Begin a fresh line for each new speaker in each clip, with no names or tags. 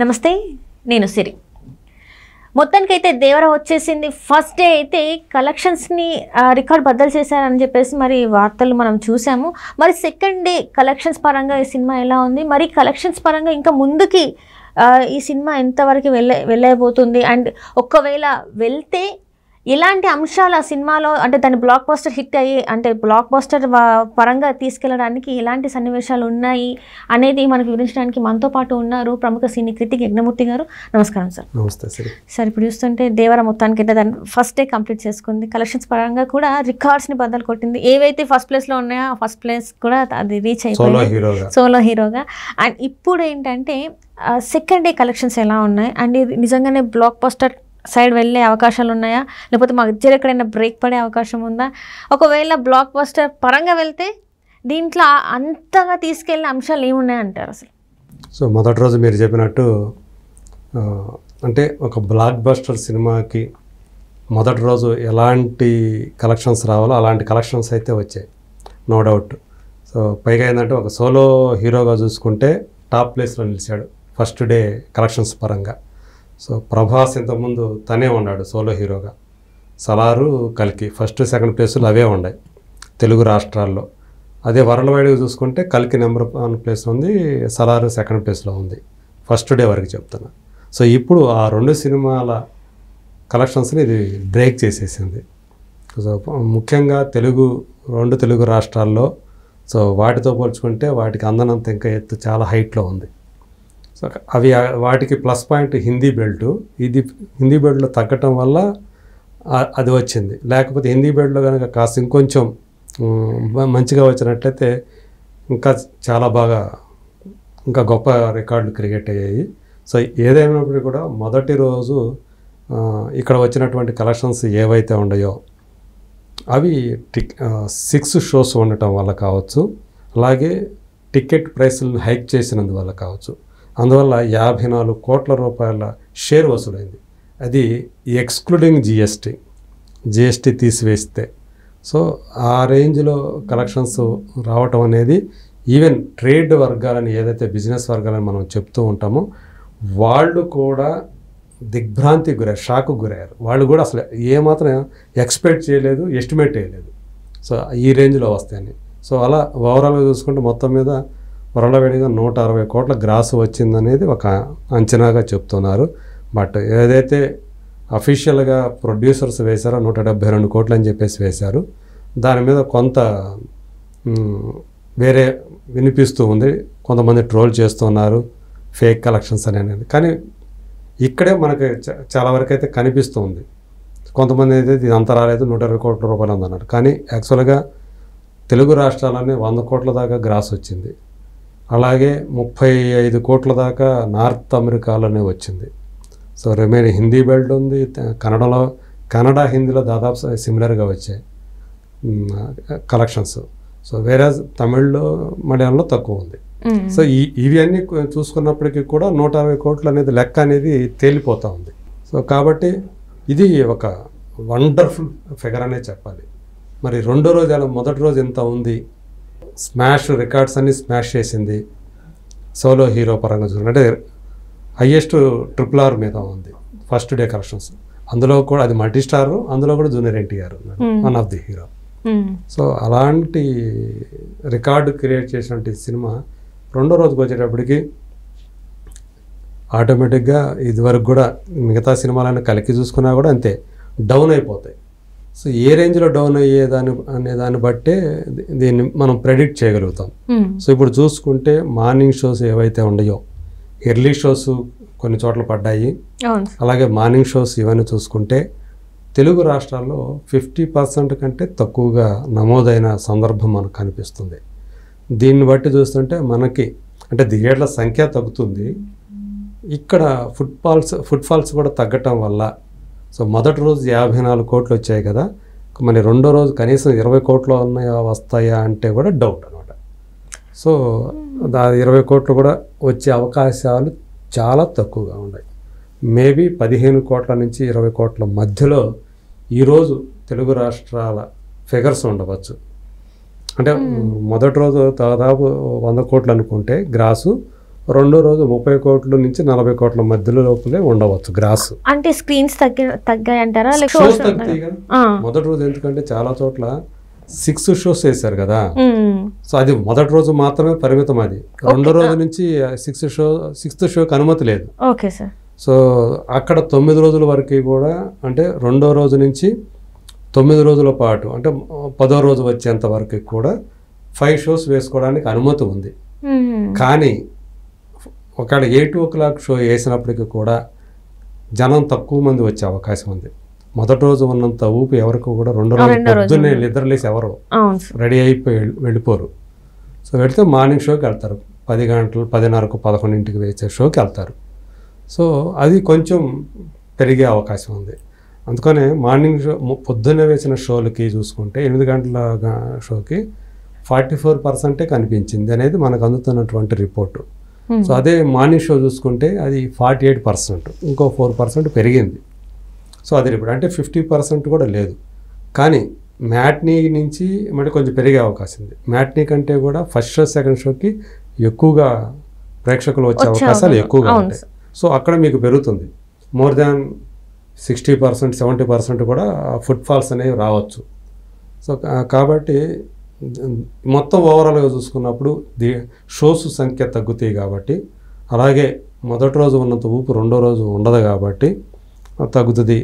నమస్తే, నేను సిరి. మొత్తానికైతే దేవర వచ్చేసింది. ఫస్ట్ డే అయితే కలెక్షన్స్ని రికార్డ్ బద్దలు చేశారని చెప్పేసి మరి వార్తలు మనం చూసాము. మరి సెకండ్ డే కలెక్షన్స్ పరంగా ఈ సినిమా ఎలా ఉంది, మరి కలెక్షన్స్ పరంగా ఇంకా ముందుకి ఈ సినిమా ఎంతవరకు వెళ్ళబోతుంది, అండ్ ఒకవేళ వెళ్తే ఎలాంటి అంశాలు ఆ సినిమాలో, అంటే దాని బ్లాక్ బస్టర్ హిట్ అయ్యి, అంటే బ్లాక్ బస్టర్ పరంగా తీసుకెళ్ళడానికి ఎలాంటి సన్నివేశాలు ఉన్నాయి అనేది మనకు వివరించడానికి మనతో పాటు ఉన్నారు ప్రముఖ సినీ క్రిటిక్ యజ్ఞమూర్తి గారు. నమస్కారం సార్.
నమస్తే సార్.
సార్, ఇప్పుడు చూస్తుంటే దేవర మొత్తానికి అయితే దాన్ని ఫస్ట్ డే కంప్లీట్ చేసుకుంది. కలెక్షన్స్ పరంగా కూడా రికార్డ్స్ని బద్దలు కొట్టింది. ఏవైతే ఫస్ట్ ప్లేస్లో ఉన్నాయో ఆ ఫస్ట్ ప్లేస్ కూడా అది రీచ్ అయిపోయింది సోలో హీరోగా. అండ్ ఇప్పుడు ఏంటంటే సెకండ్ డే కలెక్షన్స్ ఎలా ఉన్నాయి, అండ్ ఇది నిజంగానే బ్లాక్ బస్టర్ సైడ్ వెళ్ళే అవకాశాలు ఉన్నాయా, లేకపోతే మధ్యలో ఎక్కడైనా బ్రేక్ పడే అవకాశం ఉందా? ఒకవేళ బ్లాక్ బస్టర్ పరంగా వెళ్తే దీంట్లో అంతగా తీసుకెళ్ళిన అంశాలు ఏమున్నాయంటారు అసలు?
సో మొదటి రోజు మీరు చెప్పినట్టు అంటే ఒక బ్లాక్ బస్టర్ సినిమాకి మొదటి రోజు ఎలాంటి కలెక్షన్స్ రావాలో అలాంటి కలెక్షన్స్ అయితే వచ్చాయి, నో డౌట్. సో పైగా ఏంటంటే ఒక సోలో హీరోగా చూసుకుంటే టాప్ ప్లేస్లో నిలిచాడు ఫస్ట్ డే కలెక్షన్స్ పరంగా. సో ప్రభాస్ ఇంతకుముందు తనే ఉన్నాడు సోలో హీరోగా. సలారు, కల్కి ఫస్ట్ సెకండ్ ప్లేసులు అవే ఉన్నాయి తెలుగు రాష్ట్రాల్లో. అదే వరల్డ్ వైడ్గా చూసుకుంటే కల్కి నెంబర్ 1 ప్లేస్లో ఉంది, సలారు సెకండ్ ప్లేస్లో ఉంది ఫస్ట్ డే వరకు చెప్తున్నా. సో ఇప్పుడు ఆ 2 సినిమాల కలెక్షన్స్ని ఇది బ్రేక్ చేసేసింది. సో ముఖ్యంగా 2 తెలుగు రాష్ట్రాల్లో సో వాటితో పోల్చుకుంటే వాటికి అందనంత ఇంకా ఎత్తు చాలా హైట్లో ఉంది. సో అవి వాటికి ప్లస్ పాయింట్ హిందీ బెల్టు. ఇది హిందీ బెల్ట్లో తగ్గటం వల్ల అది వచ్చింది. లేకపోతే హిందీ బెల్ట్లో కనుక కాస్త ఇంకొంచెం మంచిగా వచ్చినట్లయితే ఇంకా చాలా బాగా ఇంకా గొప్ప రికార్డులు క్రియేట్ అయ్యాయి. సో ఏదైనప్పటికీ కూడా మొదటి రోజు ఇక్కడ వచ్చినటువంటి కలెక్షన్స్ ఏవైతే ఉన్నాయో అవి 6 షోస్ ఉండటం వల్ల కావచ్చు, అలాగే టికెట్ ప్రైస్లను హైక్ చేసినందువల్ల కావచ్చు. అందువల్ల 54 కోట్ల రూపాయల షేర్ వసూలైంది. అది ఎక్స్క్లూడింగ్ జిఎస్టీ తీసివేస్తే. సో ఆ రేంజ్లో కలెక్షన్స్ రావటం అనేది ఈవెన్ ట్రేడ్ వర్గాలని, ఏదైతే బిజినెస్ వర్గాలని మనం చెప్తూ ఉంటామో వాళ్ళు కూడా దిగ్భ్రాంతికి గురయ్యారు, షాక్కు గురయ్యారు. వాళ్ళు కూడా అసలు ఏమాత్రం ఎక్స్పెక్ట్ చేయలేదు, ఎస్టిమేట్ చేయలేదు సో ఈ రేంజ్లో వస్తాయని. సో అలా ఓవరాల్గా చూసుకుంటే మొత్తం మీద వరలవేడిగా 160 కోట్ల గ్రాస్ వచ్చిందనేది ఒక అంచనాగా చెప్తున్నారు. బట్ ఏదైతే అఫీషియల్గా ప్రొడ్యూసర్స్ వేశారో 172 కోట్లు అని చెప్పేసి వేశారు. దాని మీద కొంత వేరే వినిపిస్తూ ఉంది, కొంతమంది ట్రోల్ చేస్తున్నారు ఫేక్ కలెక్షన్స్ అనేది. కానీ ఇక్కడే మనకి చాలా వరకు అయితే కనిపిస్తూ ఉంది. కొంతమంది అయితే ఇది అంత రాలేదు, 120 కోట్ల రూపాయలు ఉందన్నారు. కానీ యాక్చువల్గా తెలుగు రాష్ట్రాలన్నీ 100 కోట్ల దాకా గ్రాస్ వచ్చింది. అలాగే 35 కోట్ల దాకా నార్త్ అమెరికాలోనే వచ్చింది. సో రిమైన్ హిందీ బెల్ట్ ఉంది, కన్నడ హిందీలో దాదాపు సిమిలర్గా వచ్చాయి కలెక్షన్స్. సో వేరే తమిళ్లో మలయాళంలో తక్కువ ఉంది. సో ఇవి అన్నీ చూసుకున్నప్పటికీ కూడా 160 కోట్లు అనేది లెక్క అనేది తేలిపోతూ ఉంది. సో కాబట్టి ఇది ఒక వండర్ఫుల్ ఫిగర్ అనే చెప్పాలి. మరి రెండో రోజు అలా మొదటి రోజు ఎంత ఉంది, స్మాష్ రికార్డ్స్ అన్ని స్మాష్ చేసింది సోలో హీరో పరంగా చూసుకుంటే. హయ్యెస్ట్ RRR మీద ఉంది ఫస్ట్ డే కలెక్షన్స్. అందులో కూడా అది మల్టీ స్టార్, అందులో కూడా జూనియర్ ఎన్టీఆర్ ఉన్నాడు, one of the hero. So అలాంటి రికార్డు క్రియేట్ చేసినటువంటి సినిమా రెండో రోజుకి వచ్చేటప్పటికి ఆటోమేటిక్గా ఇదివరకు కూడా మిగతా సినిమాలను కలికి చూసుకున్నా కూడా అంతే డౌన్ అయిపోతాయి. సో ఏ రేంజ్లో డౌన్ అనే దాన్ని బట్టే దీన్ని మనం ప్రెడిక్ట్ చేయగలుగుతాం. సో ఇప్పుడు చూసుకుంటే మార్నింగ్ షోస్ ఏవైతే ఉన్నాయో, ఎర్లీ షోస్ కొన్ని చోట్ల పడ్డాయి. అలాగే మార్నింగ్ షోస్ ఇవన్నీ చూసుకుంటే తెలుగు రాష్ట్రాల్లో 50% కంటే తక్కువగా నమోదైన సందర్భం మనకు కనిపిస్తుంది. దీన్ని బట్టి చూస్తుంటే మనకి అంటే థియేటర్ల సంఖ్య తగ్గుతుంది, ఇక్కడ ఫుట్ఫాల్స్ కూడా తగ్గటం వల్ల. సో మొదటి రోజు 54 కోట్లు వచ్చాయి కదా, మరి రెండో రోజు కనీసం 20 కోట్లు వస్తాయా అంటే కూడా డౌట్ అనమాట. సో 20 కోట్లు కూడా వచ్చే అవకాశాలు చాలా తక్కువగా ఉన్నాయి. మేబీ 15 కోట్ల నుంచి 20 కోట్ల మధ్యలో ఈరోజు తెలుగు రాష్ట్రాల ఫిగర్స్ ఉండవచ్చు. అంటే మొదటి రోజు దాదాపు 100 కోట్లు అనుకుంటే గ్రాసు రెండో రోజు 30 కోట్ల నుంచి 40 కోట్ల మధ్యలో లోపలే ఉండవచ్చు గ్రాస్.
అంటే స్క్రీన్స్ తగ్గాయి అంటారా?
షోస్ తగ్గుతాయి కదా మొదటి రోజు, ఎందుకంటే చాలా చోట్ల 6 షోస్ వేశారు కదా. సో అది మొదటి రోజు మాత్రమే పరిమితం. అది రెండో రోజు నుంచి 6th షోకి అనుమతి లేదు.
Okay sir.
సో అక్కడ 9 రోజుల వరకు కూడా, అంటే రెండో రోజు నుంచి 9 రోజుల పాటు, అంటే 10వ రోజు వచ్చేంత వరకు కూడా 5 షోస్ వేసుకోవడానికి అనుమతి ఉంది. కానీ ఒకవేళ 8 o'clock షో వేసినప్పటికీ కూడా జనం తక్కువ మంది వచ్చే అవకాశం ఉంది. మొదటి రోజు ఉన్నంత ఊపి ఎవరికి కూడా రెండో రోజు పొద్దున్నే నిద్రలేసి ఎవరు రెడీ అయిపోయి వెళ్ళిపోరు. సో వెళితే మార్నింగ్ షోకి వెళ్తారు, 10 గంటలు 10:30కు 11ంటికి వేసే షోకి వెళ్తారు. సో అది కొంచెం పెరిగే అవకాశం ఉంది. అందుకనే మార్నింగ్ షో పొద్దున్నే వేసిన షోలకి చూసుకుంటే 8 గంటల షోకి 44% కనిపించింది అనేది మనకు అందుతున్నటువంటి రిపోర్టు. సో అదే మార్నింగ్ షో చూసుకుంటే అది 48%, ఇంకో 4% పెరిగింది. సో అది రిపోర్ట్ అంటే 50% కూడా లేదు. కానీ మ్యాట్నీ నుంచి మళ్ళీ కొంచెం పెరిగే అవకాశం ఉంది. మ్యాట్నీ కంటే కూడా ఫస్ట్ షో సెకండ్ షోకి ఎక్కువగా ప్రేక్షకులు వచ్చే అవకాశాలు ఎక్కువగా ఉంటాయి. సో అక్కడ మీకు పెరుగుతుంది. మోర్ దాన్ 60%, 70% కూడా ఫుట్ఫాల్స్ అనేవి రావచ్చు. సో కాబట్టి మొత్తం ఓవరాల్గా చూసుకున్నప్పుడు షోస్ సంఖ్య తగ్గుతాయి కాబట్టి, అలాగే మొదటి రోజు ఉన్నంత ఊపు రెండో రోజు ఉండదు కాబట్టి తగ్గుతుంది.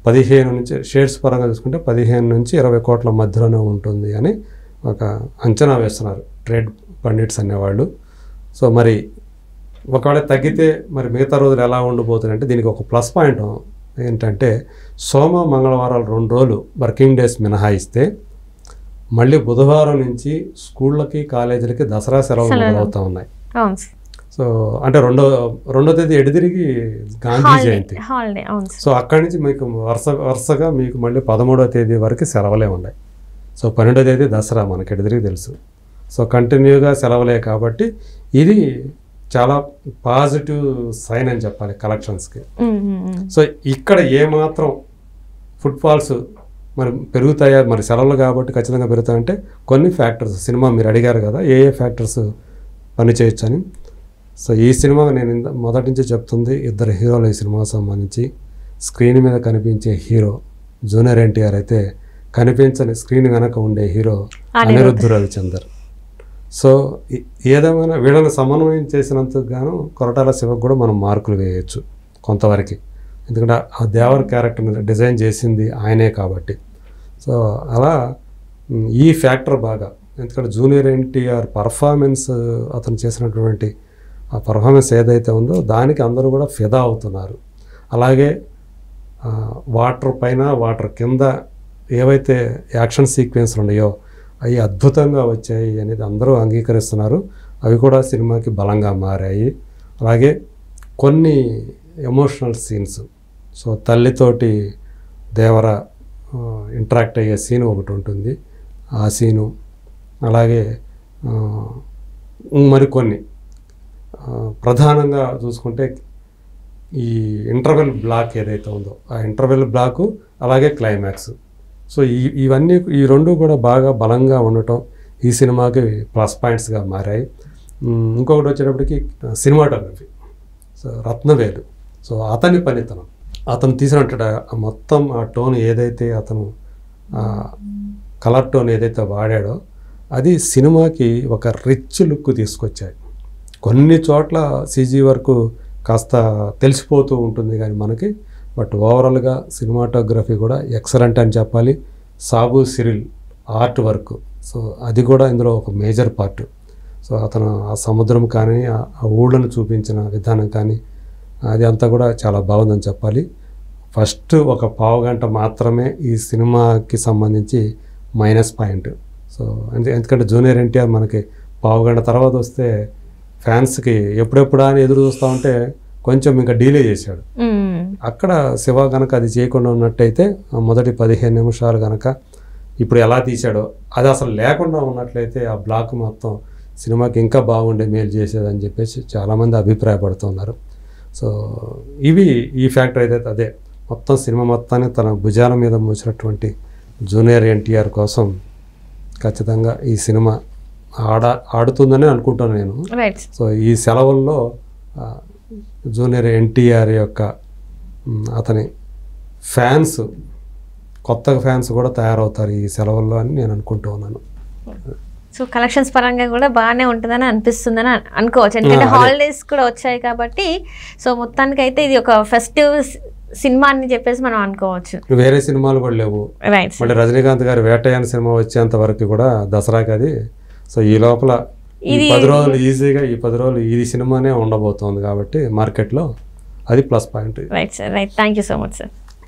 15 నుంచి షేర్స్ పరంగా చూసుకుంటే 15 నుంచి 20 కోట్ల మధ్యలోనే ఉంటుంది అని ఒక అంచనా వేస్తున్నారు ట్రేడ్ పండిట్స్ అనేవాళ్ళు. సో మరి ఒకవేళ తగ్గితే మరి మిగతా రోజులు ఎలా ఉండిపోతుంది అంటే, దీనికి ఒక ప్లస్ పాయింట్ ఏంటంటే, సోమ మంగళవారాలు 2 రోజులు వర్కింగ్ డేస్ మినహాయిస్తే మళ్ళీ బుధవారం నుంచి స్కూళ్ళకి కాలేజీలకి దసరా సెలవులు మొదలవుతూ ఉన్నాయి. సో అంటే రెండో తేదీ ఎడిదిరిగి గాంధీ జయంతి. సో అక్కడి నుంచి మీకు వరుసగా మీకు మళ్ళీ 13వ తేదీ వరకు సెలవులే ఉన్నాయి. సో 12వ తేదీ దసరా మనకి ఎడిదిరిగి తెలుసు. సో కంటిన్యూగా సెలవులే కాబట్టి ఇది చాలా పాజిటివ్ సైన్ అని చెప్పాలి కలెక్షన్స్కి. సో ఇక్కడ ఏమాత్రం ఫుట్ఫాల్స్ మరి పెరుగుతాయా, మరి సెలవులు కాబట్టి ఖచ్చితంగా పెరుగుతాయంటే కొన్ని ఫ్యాక్టర్స్, సినిమా మీరు అడిగారు కదా ఏ ఫ్యాక్టర్స్ పనిచేయచ్చు అని. సో ఈ సినిమా నేను మొదటి నుంచి చెప్తుంది, 2 హీరోలు ఈ సినిమాకి సంబంధించి. స్క్రీన్ మీద కనిపించే హీరో జూనియర్ ఎన్టీఆర్ అయితే, కనిపించని స్క్రీన్ వెనక ఉండే హీరో అనిరుద్ధ్ రవిచందర్. సో ఏదేమైనా వీళ్ళని సమన్వయం చేసినందుకు గాను కొరటాల శివకు కూడా మనం మార్కులు వేయచ్చు కొంతవరకు, ఎందుకంటే ఆ దేవర్ క్యారెక్టర్ని డిజైన్ చేసింది ఆయనే కాబట్టి. సో అలా ఈ ఫ్యాక్టర్ బాగా, ఎందుకంటే జూనియర్ ఎన్టీఆర్ పర్ఫార్మెన్స్, అతను చేసినటువంటి ఆ పర్ఫార్మెన్స్ ఏదైతే ఉందో దానికి అందరూ కూడా ఫిదా అవుతున్నారు. అలాగే వాటర్ పైన వాటర్ కింద ఏవైతే యాక్షన్ సీక్వెన్స్లు ఉన్నాయో అవి అద్భుతంగా వచ్చాయి అనేది అందరూ అంగీకరిస్తున్నారు. అవి కూడా సినిమాకి బలంగా మారాయి. అలాగే కొన్ని ఎమోషనల్ సీన్స్, సో తల్లితోటి దేవర ఇంటరాక్ట్ అయ్యే సీన్ ఒకటి ఉంటుంది, ఆ సీను. అలాగే మరికొన్ని ప్రధానంగా చూసుకుంటే ఈ ఇంటర్వెల్ బ్లాక్ ఏదైతే ఉందో ఆ ఇంటర్వెల్ బ్లాకు, అలాగే క్లైమాక్స్. సో ఇవన్నీ ఈ రెండు కూడా బాగా బలంగా ఉండటం ఈ సినిమాకి ప్లస్ పాయింట్స్గా మారాయి. ఇంకొకటి వచ్చేటప్పటికి సినిమాటోగ్రఫీ, సో రత్నవేలు. సో అతని పనితనం, అతను తీసినట్టు మొత్తం ఆ టోన్ ఏదైతే అతను కలర్ టోన్ ఏదైతే వాడాడో అది సినిమాకి ఒక రిచ్ లుక్ తీసుకొచ్చాయి. కొన్ని చోట్ల సీజీ వరకు కాస్త తెలిసిపోతూ ఉంటుంది కానీ మనకి, బట్ ఓవరాల్గా సినిమాటోగ్రఫీ కూడా ఎక్సలెంట్ అని చెప్పాలి. Sabu Cyril art work, so అది కూడా ఇందులో ఒక మేజర్ పార్ట్. సో అతను ఆ సముద్రం కానీ ఆ ఊళ్ళను చూపించిన విధానం కానీ అది అంతా కూడా చాలా బాగుందని చెప్పాలి. ఫస్ట్ ఒక పావు గంట మాత్రమే ఈ సినిమాకి సంబంధించి మైనస్ పాయింట్. సో ఎందుకంటే జూనియర్ ఎన్టీఆర్ మనకి పావు గంట తర్వాత వస్తే ఫ్యాన్స్కి ఎప్పుడెప్పుడా అని ఎదురు చూస్తూ ఉంటే కొంచెం ఇంకా డీలే చేశాడు. అక్కడ శివ కనుక అది చేయకుండా ఉన్నట్టయితే మొదటి 15 నిమిషాలు కనుక ఇప్పుడు ఎలా తీశాడో అది అసలు లేకుండా ఉన్నట్లయితే ఆ బ్లాక్ మొత్తం సినిమాకి ఇంకా బాగుండే మేలు చేసేదని చెప్పేసి చాలామంది అభిప్రాయపడుతున్నారు. సో ఈ ఫ్యాక్టర్ ఏదైతే అదే మొత్తం సినిమా మొత్తాన్ని తన భుజాల మీద మూసినటువంటి జూనియర్ ఎన్టీఆర్ కోసం ఖచ్చితంగా ఈ సినిమా ఆడుతుందని అనుకుంటాను నేను.
రైట్.
సో ఈ సెలవుల్లో జూనియర్ ఎన్టీఆర్ యొక్క అతని ఫ్యాన్స్, కొత్త ఫ్యాన్స్ కూడా తయారవుతారు ఈ సెలవుల్లో అని నేను అనుకుంటూ ఉన్నాను.
సో కలెక్షన్స్ పరంగా కూడా బాగానే ఉంటుందని అనిపిస్తుందని అనుకోవచ్చు, ఎందుకంటే హాలిడేస్ కూడా వచ్చాయి కాబట్టి. సో మొత్తానికి అయితే ఇది ఒక ఫెస్టివ్ సినిమా అని చెప్పేసి మనం అనుకోవచ్చు.
వేరే సినిమాలు కూడా లేవు.
రైట్.
మళ్ళీ రజనీకాంత్ గారి వేటయ్యన సినిమా వచ్చేంత వరకు కూడా దసరాకి అది. సో ఈ లోపల ఈ 10 రోజులు ఈజీగా ఈ 10 రోజులు ఈ సినిమానే ఉండబోతోంది కాబట్టి మార్కెట్లో అది plus point.
Right sir, right. Thank you so much sir.